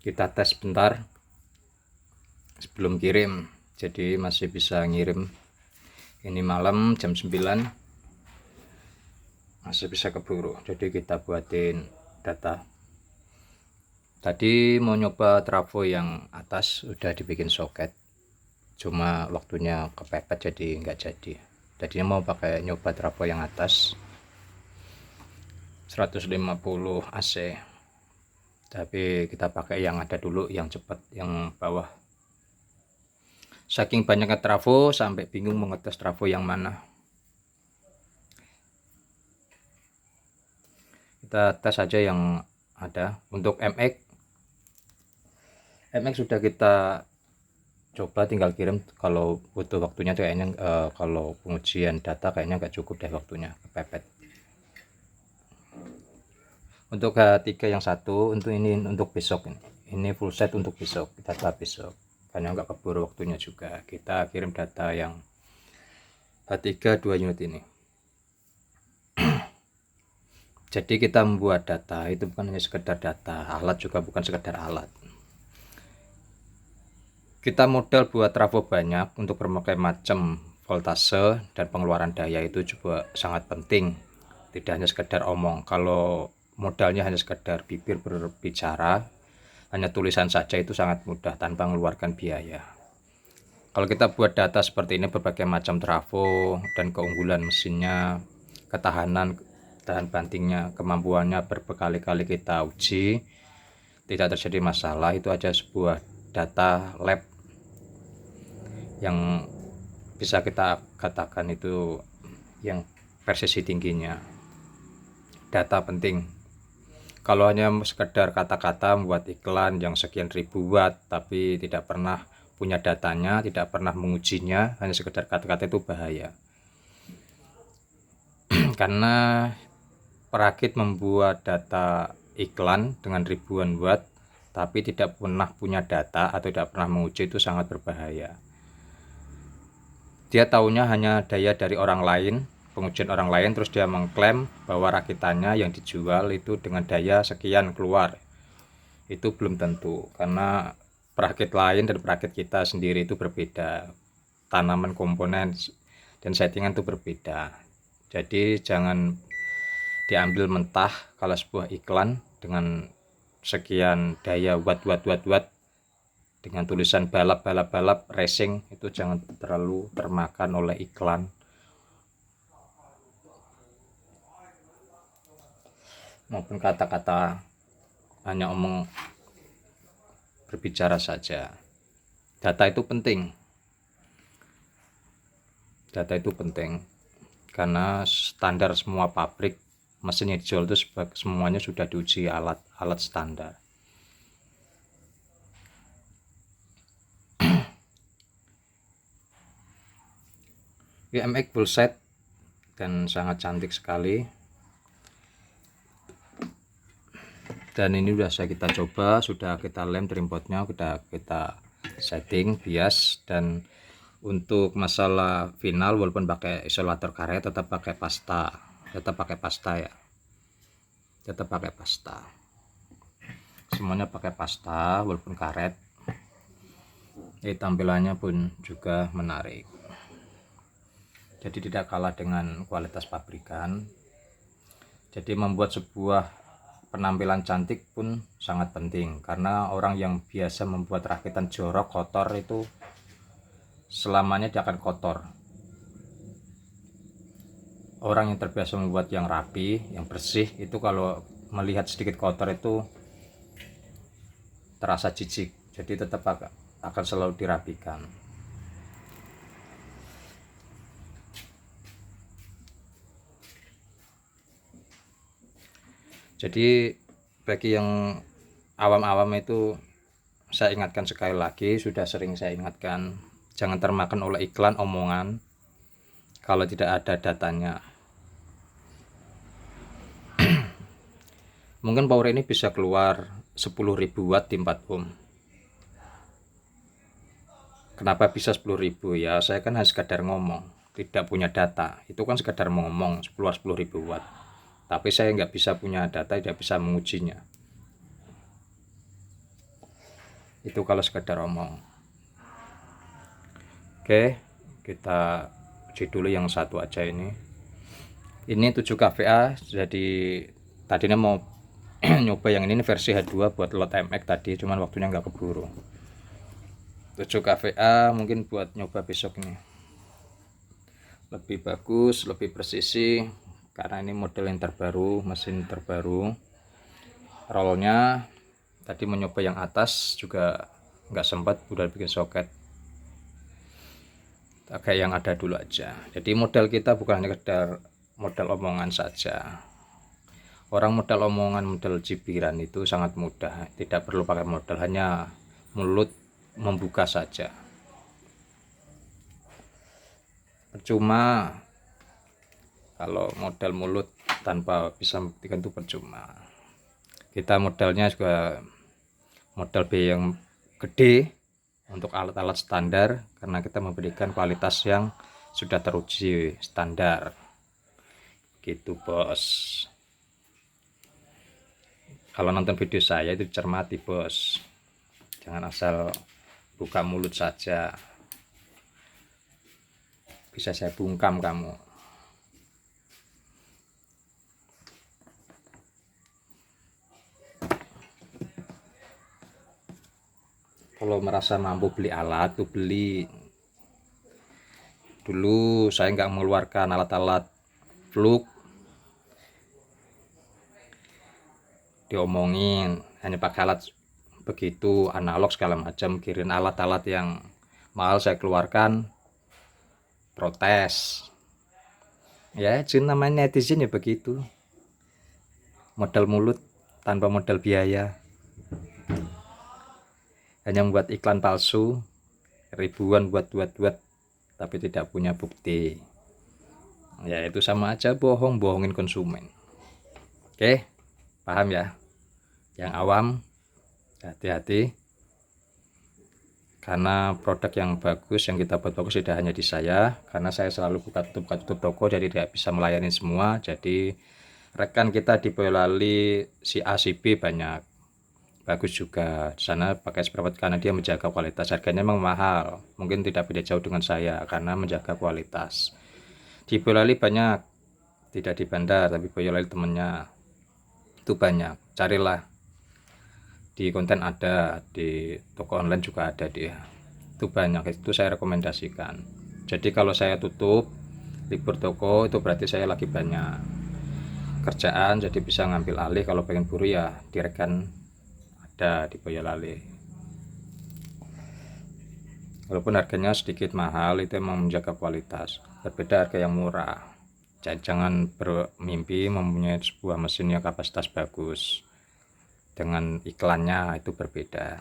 Kita tes bentar sebelum kirim, jadi masih bisa ngirim. Ini malam jam 9 masih bisa keburu, jadi kita buatin data. Tadi mau nyoba trafo yang atas, udah dibikin soket, cuma waktunya kepepet jadi nggak jadi. Tadinya mau pakai nyoba trafo yang atas 150 AC, tapi kita pakai yang ada dulu, yang cepat, yang bawah. Saking banyaknya trafo sampai bingung mau ngetes trafo yang mana. Kita tes saja yang ada. Untuk MX sudah kita coba, tinggal kirim. Kalau butuh waktunya tuh kayaknya kalau pengujian data kayaknya nggak cukup deh waktunya, kepepet. Untuk H3 yang satu, untuk ini untuk besok, ini full set untuk besok, data besok, karena nggak keburu waktunya juga. Kita kirim data yang H3 2 unit ini. Jadi kita membuat data itu bukan hanya sekedar data, alat juga bukan sekedar alat. Kita modal buat trafo banyak untuk berbagai macam voltase dan pengeluaran daya, itu juga sangat penting. Tidak hanya sekedar omong. Kalau modalnya hanya sekedar bibir berbicara, hanya tulisan saja, itu sangat mudah tanpa mengeluarkan biaya. Kalau kita buat data seperti ini, berbagai macam trafo dan keunggulan mesinnya, ketahanan, tahan bantingnya, kemampuannya berkali-kali kita uji, tidak terjadi masalah. Itu aja sebuah data lab yang bisa kita katakan itu yang presisi tingginya. Data penting. Kalau hanya sekedar kata-kata membuat iklan yang sekian ribu watt tapi tidak pernah punya datanya, tidak pernah mengujinya, hanya sekedar kata-kata, itu bahaya. Karena perakit membuat data iklan dengan ribuan watt tapi tidak pernah punya data atau tidak pernah menguji, itu sangat berbahaya. Dia taunya hanya daya dari orang lain, pengujian orang lain, terus dia mengklaim bahwa rakitannya yang dijual itu dengan daya sekian keluar. Itu belum tentu, karena perakit lain dan perakit kita sendiri itu berbeda. Tanaman, komponen, dan settingan itu berbeda. Jadi jangan diambil mentah kalau sebuah iklan dengan sekian daya watt dengan tulisan balap racing, itu jangan terlalu termakan oleh iklan maupun kata-kata hanya omong berbicara saja. Data itu penting. Data itu penting karena standar semua pabrik mesin yang dijual itu semuanya sudah diuji alat standar. MX full set dan sangat cantik sekali. Dan ini sudah kita coba, sudah kita lem trimpodnya, sudah kita setting bias. Dan untuk masalah final, walaupun pakai isolator karet, tetap pakai pasta ya, tetap pakai pasta, semuanya pakai pasta walaupun karet. Tampilannya pun juga menarik, jadi tidak kalah dengan kualitas pabrikan. Jadi membuat sebuah penampilan cantik pun sangat penting, karena orang yang biasa membuat rakitan jorok, kotor, itu selamanya dia akan kotor. Orang yang terbiasa membuat yang rapi, yang bersih, itu kalau melihat sedikit kotor itu terasa jijik, jadi tetap akan selalu dirapikan. Jadi bagi yang awam-awam itu saya ingatkan sekali lagi, sudah sering saya ingatkan, jangan termakan oleh iklan omongan kalau tidak ada datanya. Mungkin power ini bisa keluar 10.000 watt di 4 ohm. Kenapa bisa 10.000? Ya saya kan hanya sekadar ngomong, tidak punya data. Itu kan sekadar ngomong 10.000 watt, tapi saya nggak bisa punya data, tidak bisa mengujinya. Itu kalau sekedar omong. Oke, kita uji dulu yang satu aja ini 7 kVA. Jadi tadinya mau nyoba yang ini versi H2 buat lot MX tadi, cuman waktunya nggak keburu. 7 kVA mungkin buat nyoba besok ini lebih bagus, lebih presisi, karena ini model yang terbaru, mesin terbaru. Rollnya tadi mencoba yang atas juga nggak sempat, udah bikin soket, kayak yang ada dulu aja. Jadi model kita bukan hanya sekedar model omongan saja. Orang model omongan, model cibiran itu sangat mudah, tidak perlu pakai modal, hanya mulut membuka saja. Percuma kalau modal mulut tanpa bisa membuktikan itu percuma. Kita modalnya juga modal biaya yang gede untuk alat-alat standar, karena kita memberikan kualitas yang sudah teruji standar gitu bos. Kalau nonton video saya itu cermati bos, jangan asal buka mulut saja, bisa saya bungkam kamu. Kalau merasa mampu beli alat tuh beli. Dulu saya nggak mengeluarkan alat-alat fluk, diomongin hanya pakai alat begitu analog segala macam, kirim alat-alat yang mahal saya keluarkan, protes. Ya namanya netizen ya begitu, modal mulut tanpa modal biaya, hanya membuat iklan palsu ribuan buat tapi tidak punya bukti. Ya itu sama aja bohongin konsumen. Oke, paham ya? Yang awam hati-hati, karena produk yang bagus yang kita buat bagus tidak hanya di saya, karena saya selalu buka tutup toko, jadi tidak bisa melayani semua. Jadi rekan kita di Boyolali si A si B banyak bagus juga di sana pakai spray karena dia menjaga kualitas. Harganya memang mahal, mungkin tidak beda jauh dengan saya karena menjaga kualitas. Di Boyolali banyak, tidak di Bandar tapi Boyolali temennya itu banyak, carilah di konten ada, di toko online juga ada dia, itu banyak, itu saya rekomendasikan. Jadi kalau saya tutup libur toko itu berarti saya lagi banyak kerjaan, jadi bisa ngambil alih. Kalau pengen buru ya direkan ada di Boyolali, walaupun harganya sedikit mahal, itu emang menjaga kualitas, berbeda harga yang murah. Jangan bermimpi mempunyai sebuah mesin yang kapasitas bagus dengan iklannya, itu berbeda.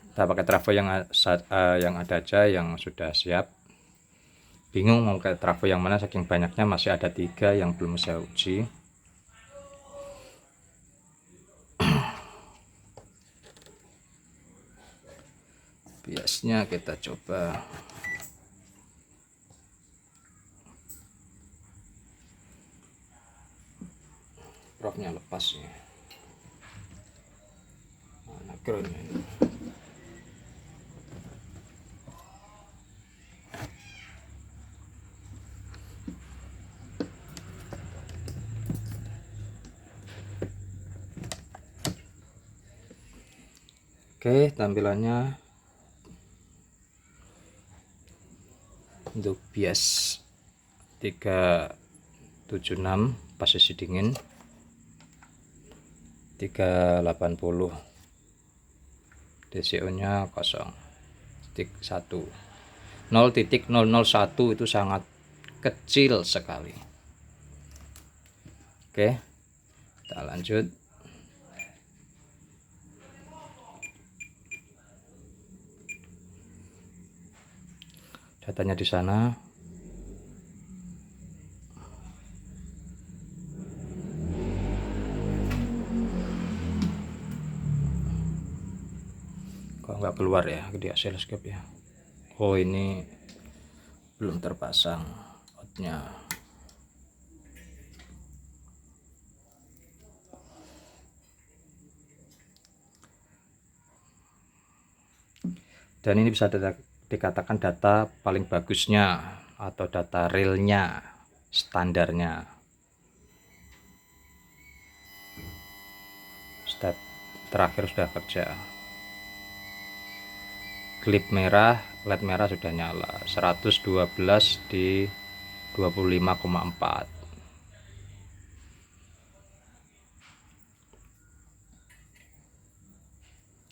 Kita pakai trafo yang ada aja, yang sudah siap. Bingung mau pakai trafo yang mana, saking banyaknya masih ada 3 yang belum saya uji. Biasanya kita coba profnya lepas ya, mana groundnya ini. Oke, tampilannya untuk bias 376 posisi dingin, 380 DCO nya 0.1, 0.001 itu sangat kecil sekali. Oke, kita lanjut. Datanya di sana. Kok nggak keluar ya di oscilloscope ya? Oh ini belum terpasang outnya. Dan ini bisa dikatakan data paling bagusnya atau data realnya, standarnya. Step terakhir sudah kerja. Klip merah, LED merah sudah nyala. 112 di 25,4.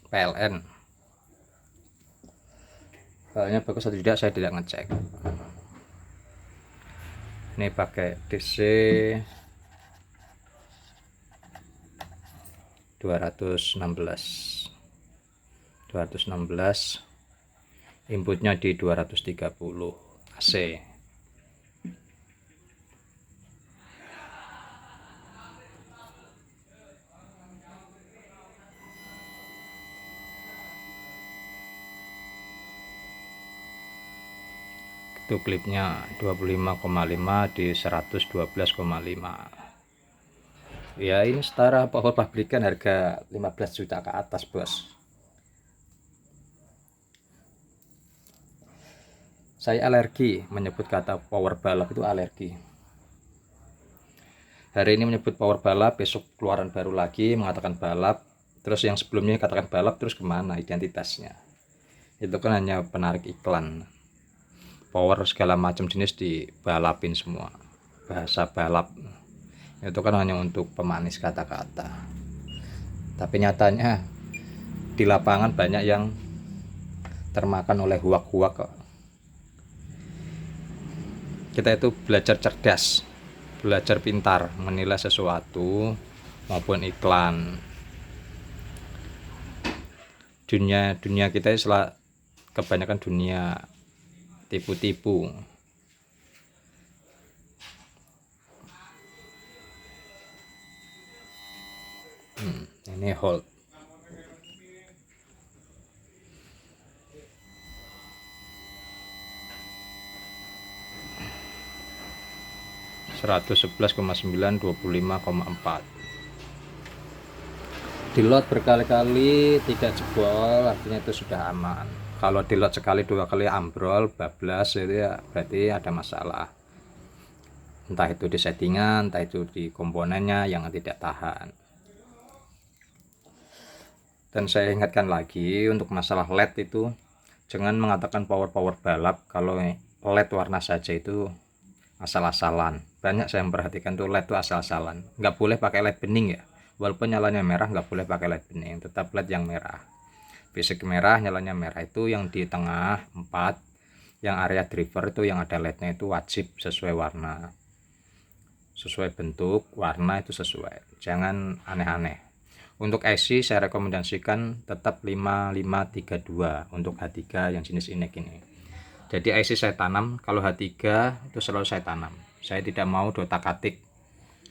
PLN. Filenya bagus atau tidak saya tidak ngecek. Ini pakai DC 216 inputnya di 230 AC. Itu klipnya 25,5 di 112,5. Ya ini setara power pabrikan harga 15 juta ke atas bos. Saya alergi menyebut kata power balap, itu alergi. Hari ini menyebut power balap, besok keluaran baru lagi mengatakan balap, terus yang sebelumnya katakan balap, terus kemana identitasnya? Itu kan hanya penarik iklan. Power segala macam jenis dibalapin semua, bahasa balap itu kan hanya untuk pemanis kata-kata, tapi nyatanya di lapangan banyak yang termakan oleh huak-huak kok. Kita itu belajar cerdas, belajar pintar menilai sesuatu maupun iklan. Dunia kita kebanyakan dunia tipu-tipu. Ini hold. (111,9, 25,4). Dilot berkali-kali tidak jebol, artinya itu sudah aman. Kalau dilot sekali dua kali ambrol, bablas, itu ya berarti ada masalah. Entah itu di settingan, entah itu di komponennya yang tidak tahan. Dan saya ingatkan lagi untuk masalah LED itu, jangan mengatakan power balap kalau LED warna saja itu asal-asalan. Banyak saya memperhatikan tuh LED itu asal-asalan. Nggak boleh pakai LED bening ya. Walaupun nyalanya merah, nggak boleh pakai LED bening, tetap LED yang merah. Basic merah, nyalanya merah. Itu yang di tengah 4, yang area driver itu yang ada LED-nya itu wajib sesuai warna, sesuai bentuk, warna itu sesuai, jangan aneh-aneh. Untuk IC saya rekomendasikan tetap 5532 untuk H3 yang jenis inek ini. Jadi IC saya tanam, kalau H3 itu selalu saya tanam. Saya tidak mau otak-atik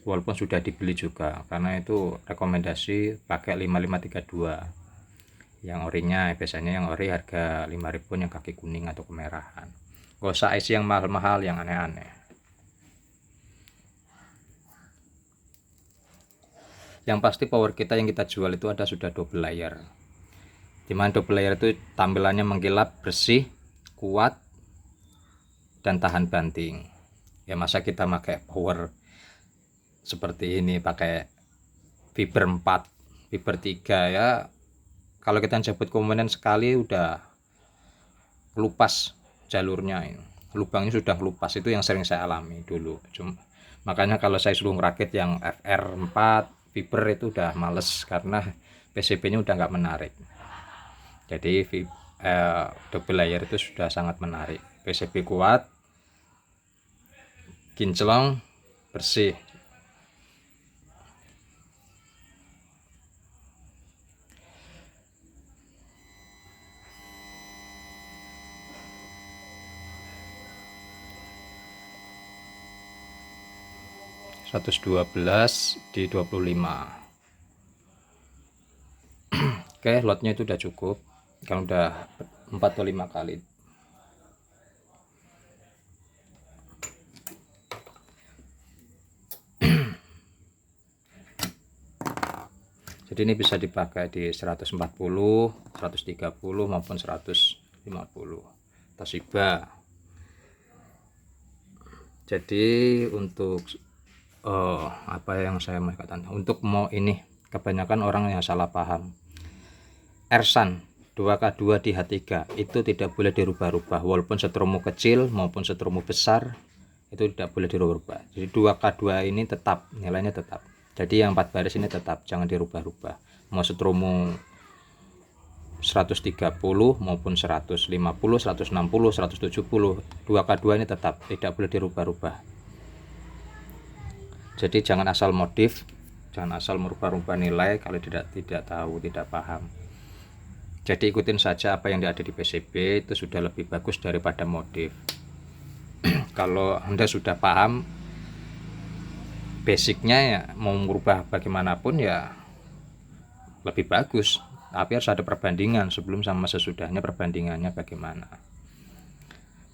walaupun sudah dibeli juga, karena itu rekomendasi pakai 5532 yang orinya. Biasanya yang ori harga 5.000 yang kaki kuning atau kemerahan. Gak usah IC yang mahal-mahal, yang aneh-aneh. Yang pasti power kita yang kita jual itu sudah double layer, dimana double layer itu tampilannya mengkilap, bersih, kuat, dan tahan banting. Ya masa kita pakai power seperti ini, pakai fiber 4, fiber 3 ya. Kalau kita jabut komponen sekali udah lupas jalurnya, ini lubangnya sudah lupas. Itu yang sering saya alami dulu. Makanya kalau saya suruh ngerakit yang FR4 fiber itu udah males, karena PCB nya udah nggak menarik. Jadi double layer itu sudah sangat menarik. PCB kuat, kinclong, bersih. (112 di 25). Oke, lotnya itu udah cukup. Kalau udah 4 atau 5 kali. Jadi ini bisa dipakai di 140, 130 maupun 100 Toshiba. Jadi untuk apa yang saya mau katakan, untuk mau ini kebanyakan orang yang salah paham. Ersan 2K2 di H3 itu tidak boleh dirubah-rubah, walaupun setromu kecil maupun setromu besar itu tidak boleh dirubah. Jadi 2K2 ini tetap, nilainya tetap. Jadi yang 4 baris ini tetap, jangan dirubah-rubah. Mau setromu 130 maupun 150, 160, 170, 2K2 ini tetap tidak boleh dirubah-rubah. Jadi jangan asal modif, jangan asal merubah-rubah nilai kalau tidak tahu, tidak paham. Jadi ikutin saja apa yang ada di PCB, itu sudah lebih bagus daripada modif. Kalau Anda sudah paham basicnya, ya mau merubah bagaimanapun ya lebih bagus, tapi harus ada perbandingan sebelum sama sesudahnya, perbandingannya bagaimana.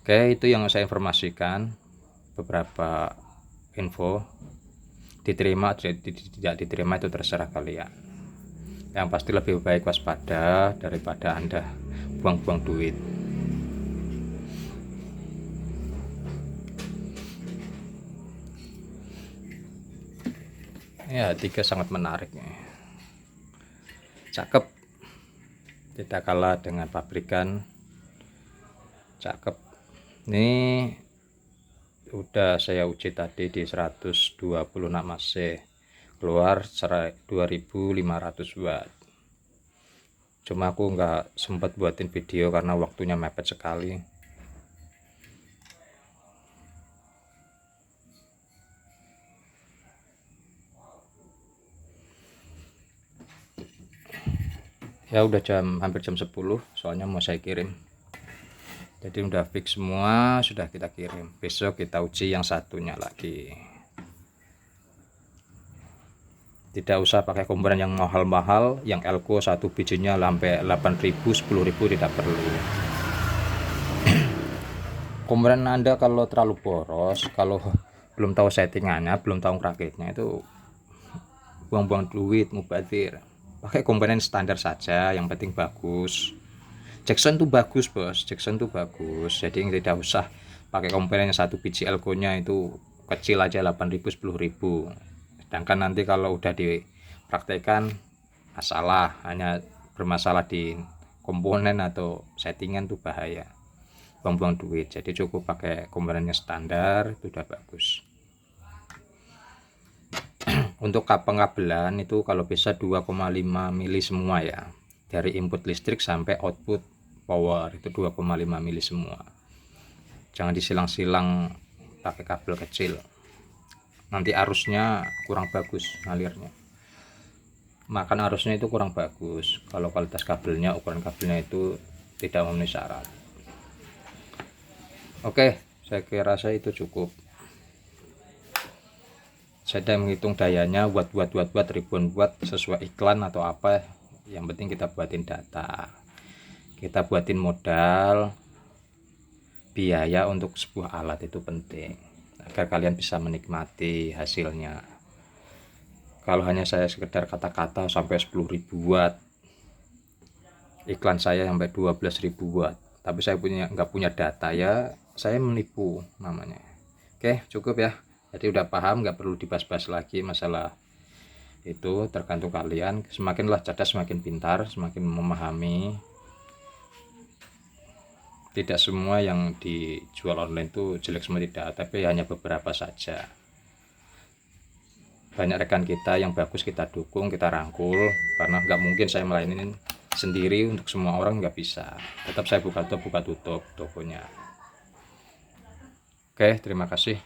Oke, itu yang saya informasikan, beberapa info. Diterima tidak diterima itu terserah kalian. Yang pasti lebih baik waspada daripada Anda buang-buang duit. Ya, 3 sangat menarik nih. Cakep, tidak kalah dengan pabrikan. Cakep. Ini udah saya uji tadi di 126 AC, keluar 2500 watt. Cuma aku nggak sempat buatin video karena waktunya mepet sekali. Ya udah hampir jam 10, soalnya mau saya kirim. Jadi udah fix semua, sudah kita kirim. Besok kita uji yang satunya lagi. Tidak usah pakai komponen yang mahal-mahal, yang elko satu bijinya sampai 8.000, 10.000 tidak perlu. Komponen Anda kalau terlalu boros, kalau belum tahu settingannya, belum tahu rakitnya, itu buang-buang duit, mubazir. Pakai komponen standar saja, yang penting bagus. Jackson tuh bagus bos, Jackson tuh bagus. Jadi tidak usah pakai komponen yang satu biji elko nya itu kecil aja 8.000, 10.000. Sedangkan nanti kalau udah dipraktekkan masalah, hanya bermasalah di komponen atau settingan tuh bahaya, buang-buang duit. Jadi cukup pakai komponennya standar, itu udah bagus. Untuk pengabelan itu kalau bisa 2,5 mili semua ya, dari input listrik sampai output power itu 2,5 mili semua. Jangan disilang-silang pakai kabel kecil, nanti arusnya kurang bagus ngalirnya, makan arusnya itu kurang bagus kalau kualitas kabelnya, ukuran kabelnya itu tidak memenuhi syarat. Oke, saya kira itu cukup. Saya sudah menghitung dayanya, buat ribuan watt sesuai iklan atau apa, yang penting kita buatin data, kita buatin modal, biaya untuk sebuah alat itu penting agar kalian bisa menikmati hasilnya. Kalau hanya saya sekedar kata-kata sampai 10.000 watt, iklan saya sampai 12.000 watt, tapi saya nggak punya data, ya saya menipu namanya. Oke, cukup ya. Jadi udah paham, nggak perlu dibahas-bahas lagi masalah itu, tergantung kalian. Semakinlah cerdas semakin pintar, semakin memahami. Tidak semua yang dijual online itu jelek semua, tidak, tapi hanya beberapa saja. Banyak rekan kita yang bagus kita dukung, kita rangkul, karena nggak mungkin saya melayani sendiri untuk semua orang, nggak bisa. Tetap saya buka tutup tokonya. Oke, terima kasih.